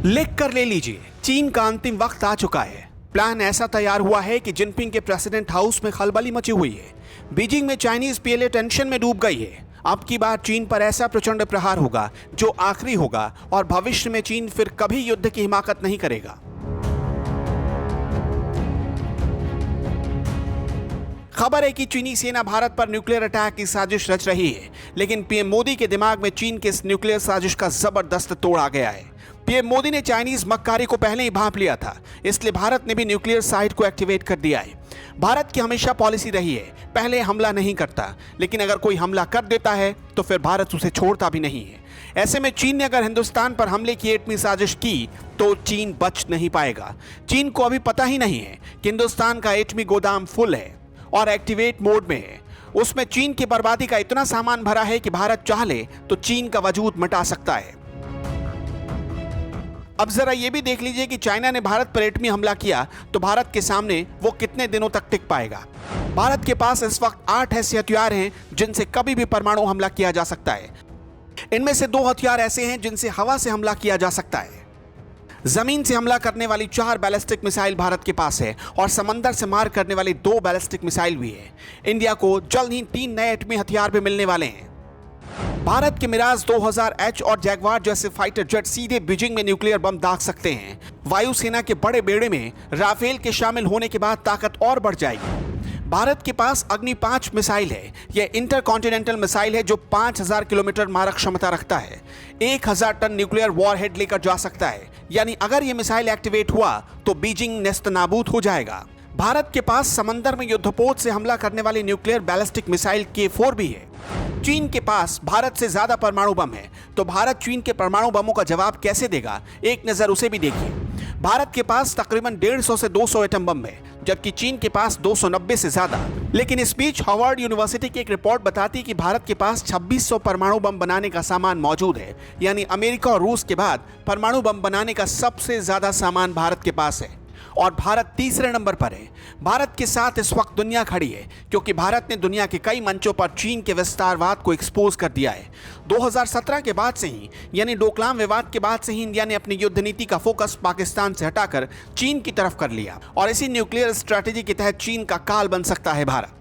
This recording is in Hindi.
लिख कर ले लीजिए, चीन का अंतिम वक्त आ चुका है। प्लान ऐसा तैयार हुआ है कि जिनपिंग के प्रेसिडेंट हाउस में खलबली मची हुई है। बीजिंग में चाइनीज पीएलए टेंशन में डूब गई है। अब की बार चीन पर ऐसा प्रचंड प्रहार होगा जो आखिरी होगा और भविष्य में चीन फिर कभी युद्ध की हिमाकत नहीं करेगा। खबर है कि चीनी सेना भारत पर न्यूक्लियर अटैक की साजिश रच रही है, लेकिन पीएम मोदी के दिमाग में चीन के इस न्यूक्लियर साजिश का जबरदस्त तोड़ आ गया है। पीएम मोदी ने चाइनीज मक्कारी को पहले ही भांप लिया था, इसलिए भारत ने भी न्यूक्लियर साइट को एक्टिवेट कर दिया है। भारत की हमेशा पॉलिसी रही है, पहले हमला नहीं करता, लेकिन अगर कोई हमला कर देता है तो फिर भारत उसे छोड़ता भी नहीं है। ऐसे में चीन ने अगर हिंदुस्तान पर हमले की एटमी साजिश की तो चीन बच नहीं पाएगा। चीन को अभी पता ही नहीं है कि हिंदुस्तान का एटमी गोदाम फुल है और एक्टिवेट मोड में है। उसमें चीन की बर्बादी का इतना सामान भरा है कि भारत चाह ले तो चीन का वजूद मिटा सकता है। अब जरा यह भी देख लीजिए कि चाइना ने भारत पर एटमी हमला किया तो भारत के सामने वो कितने दिनों तक टिक पाएगा। भारत के पास इस वक्त 8 ऐसे हथियार हैं जिनसे कभी भी परमाणु हमला किया जा सकता है। इनमें से 2 हथियार ऐसे हैं जिनसे हवा से हमला किया जा सकता है। जमीन से हमला करने वाली 4 बैलिस्टिक मिसाइल भारत के पास है और समंदर से मार करने वाली 2 बैलिस्टिक मिसाइल भी है। इंडिया को जल्द ही 3 नए एटमी हथियार भी मिलने वाले हैं। भारत के मिराज 2000H और जैगवार जैसे फाइटर जेट सीधे बीजिंग में न्यूक्लियर बम दाग सकते हैं। वायुसेना के बड़े बेड़े में राफेल के शामिल होने के बाद ताकत और बढ़ जाएगी। भारत के पास अग्नि 5 मिसाइल है। यह इंटरकॉन्टिनेंटल मिसाइल है जो 5000 किलोमीटर मारक क्षमता रखता है। 1000 टन न्यूक्लियर वॉरहेड लेकर जा सकता है, यानी अगर यह मिसाइल एक्टिवेट हुआ तो बीजिंग नेस्तनाबूद हो जाएगा। भारत के पास समंदर में युद्धपोत से हमला करने वाली न्यूक्लियर बैलिस्टिक मिसाइल K4 भी है। चीन के पास भारत से ज्यादा परमाणु बम है, तो भारत चीन के परमाणु बमों का जवाब कैसे देगा, एक नजर उसे भी देखिए। भारत के पास तकरीबन 150 से 200 एटम बम है, जबकि चीन के पास 290 से ज्यादा। लेकिन इस बीच हार्वर्ड यूनिवर्सिटी की एक रिपोर्ट बताती है कि भारत के पास 2600 परमाणु बम बनाने का सामान मौजूद है, यानी अमेरिका और रूस के बाद परमाणु बम बनाने का सबसे ज्यादा सामान भारत के पास है और भारत तीसरे नंबर पर है। भारत के साथ इस वक्त दुनिया खड़ी है क्योंकि भारत ने दुनिया के कई मंचों पर चीन के विस्तारवाद को एक्सपोज कर दिया है। 2017 के बाद से ही, यानी डोकलाम विवाद के बाद से ही इंडिया ने अपनी युद्ध नीति का फोकस पाकिस्तान से हटाकर चीन की तरफ कर लिया और इसी न्यूक्लियर स्ट्रैटेजी के तहत चीन का काल बन सकता है भारत।